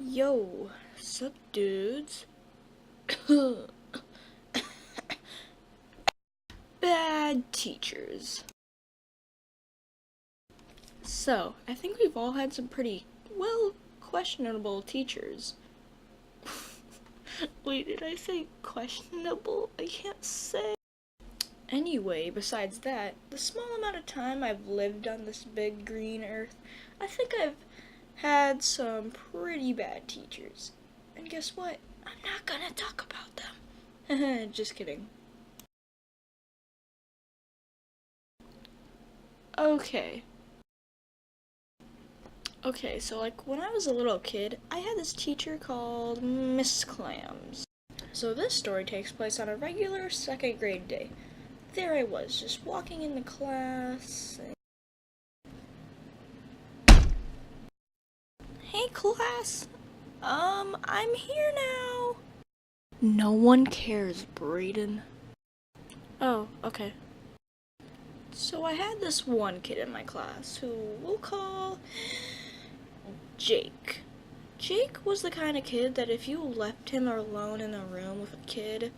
Yo, sup dudes? Bad teachers. So, I think we've all had some pretty, questionable teachers. Wait, did I say questionable? I can't say. Anyway, besides that, the small amount of time I've lived on this big green earth, I think I've had some pretty bad teachers. And guess what? I'm not gonna talk about them. Just kidding. Okay. Okay, so like when I was a little kid, I had this teacher called Miss Clams. So this story takes place on a regular second grade day. There I was, just walking in the class. Hey class, I'm here now. No one cares, Brayden. Oh, okay. So I had this one kid in my class who we'll call Jake. Jake was the kind of kid that if you left him alone in a room with a kid,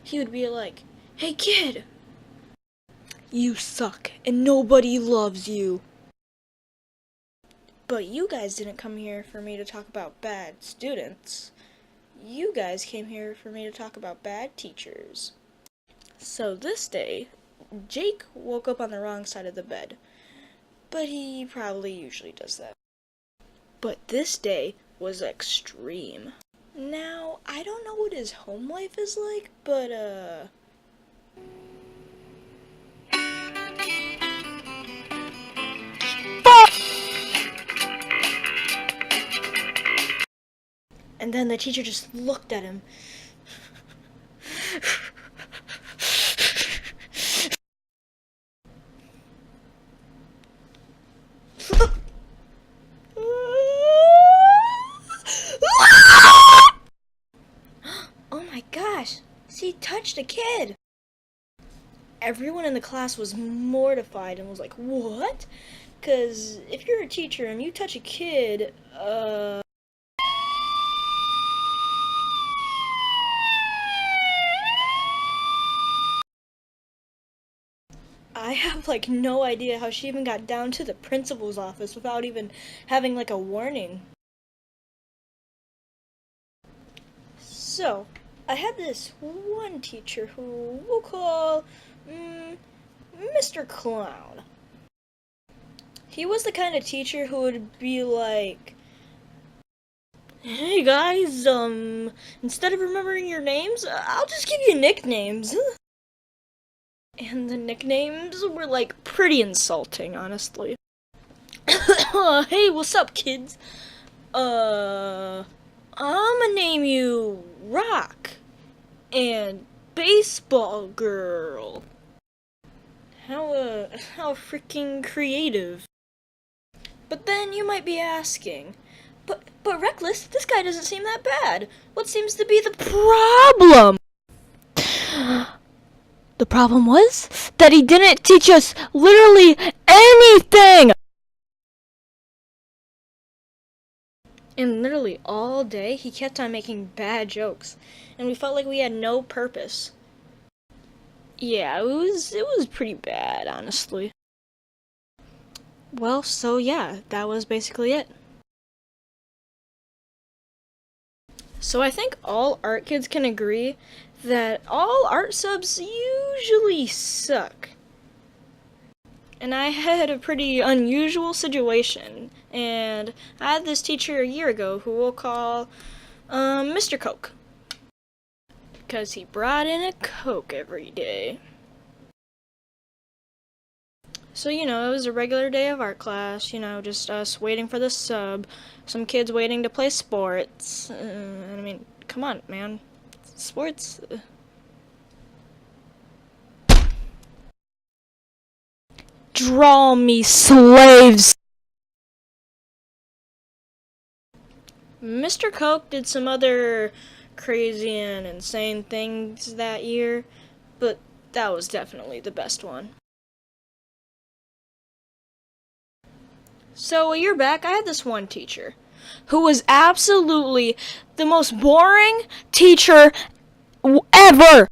he would be like, "Hey kid, you suck and nobody loves you." But you guys didn't come here for me to talk about bad students. You guys came here for me to talk about bad teachers. So this day, Jake woke up on the wrong side of the bed. But he probably usually does that. But this day was extreme. Now, I don't know what his home life is like, but and then the teacher just looked at him. Oh my gosh, he touched a kid. Everyone in the class was mortified and was like, "What?" Because if you're a teacher and you touch a kid, I have like no idea how she even got down to the principal's office without even having like a warning. So, I had this one teacher who we'll call Mr. Clown. He was the kind of teacher who would be like, "Hey guys, instead of remembering your names, I'll just give you nicknames." And the nicknames were like pretty insulting, honestly. "Hey, what's up, kids? I'ma name you Rock and Baseball Girl." How freaking creative. But then you might be asking, but Reckless, this guy doesn't seem that bad. What seems to be the problem? The problem was that he didn't teach us literally anything! And literally all day, he kept on making bad jokes, and we felt like we had no purpose. Yeah, it was pretty bad, honestly. Well, so yeah, that was basically it. So I think all art kids can agree that all art subs usually suck. And I had a pretty unusual situation, and I had this teacher a year ago who we'll call Mr. Coke. Because he brought in a Coke every day. So, it was a regular day of art class, just us waiting for the sub, some kids waiting to play sports. I mean, come on, man. Sports. Draw me slaves! Mr. Coke did some other crazy and insane things that year, but that was definitely the best one. So a year back, I had this one teacher. who was absolutely the most boring teacher ever.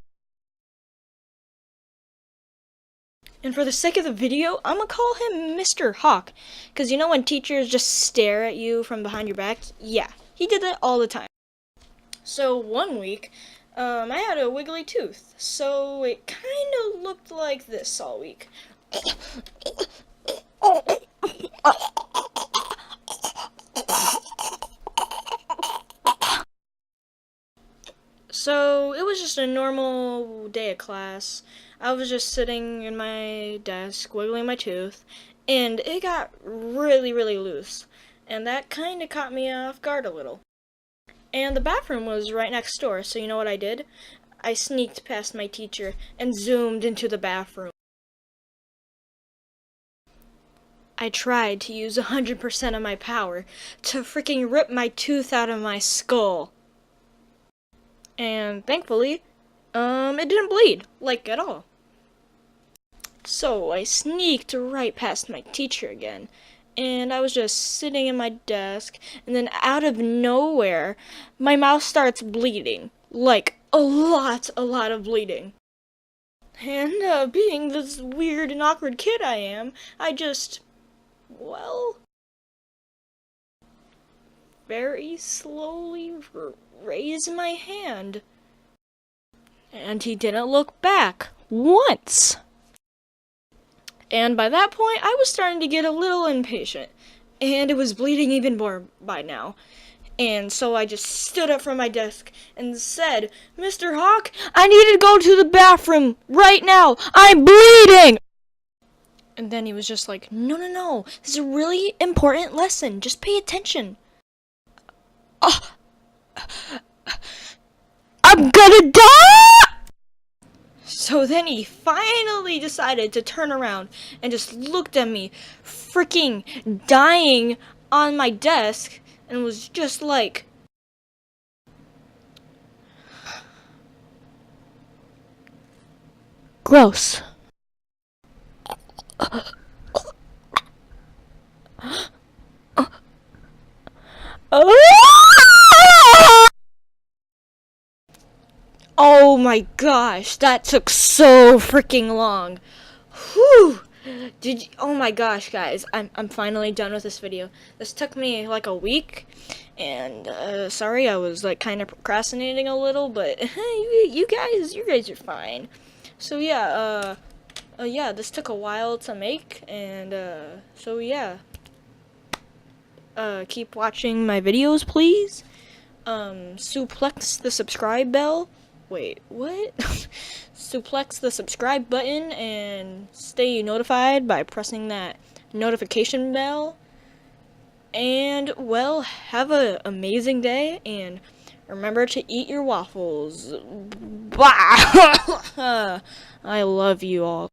And for the sake of the video, I'm gonna call him Mr. Hawk. Because you know when teachers just stare at you from behind your back? Yeah, he did that all the time. So one week, I had a wiggly tooth. So it kind of looked like this all week. So it was just a normal day of class. I was just sitting in my desk, wiggling my tooth, and it got really, really loose. And that kind of caught me off guard a little. And the bathroom was right next door, so you know what I did? I sneaked past my teacher and zoomed into the bathroom. I tried to use 100% of my power to freaking rip my tooth out of my skull. And thankfully, it didn't bleed, like at all. So I sneaked right past my teacher again, and I was just sitting in my desk, and then out of nowhere, my mouth starts bleeding. Like, a lot of bleeding. And, being this weird and awkward kid I am, I just, well, very slowly raise my hand. And he didn't look back once. And by that point, I was starting to get a little impatient. And it was bleeding even more by now. And so I just stood up from my desk and said, "Mr. Hawk, I need to go to the bathroom right now. I'm bleeding!" And then he was just like, No. This is a really important lesson. Just pay attention." I'm gonna die! So then he finally decided to turn around and just looked at me, freaking dying on my desk, and was just like, "Gross." Oh my gosh, that took so freaking long. Whew. Oh my gosh, guys, I'm finally done with this video. This took me like a week, and sorry, I was like kind of procrastinating a little, but you guys are fine. So yeah, yeah, this took a while to make, and so yeah. Keep watching my videos, please. Suplex the subscribe bell. Wait, what? Suplex the subscribe button and stay notified by pressing that notification bell. And, well, have an amazing day, and remember to eat your waffles. Bye! I love you all.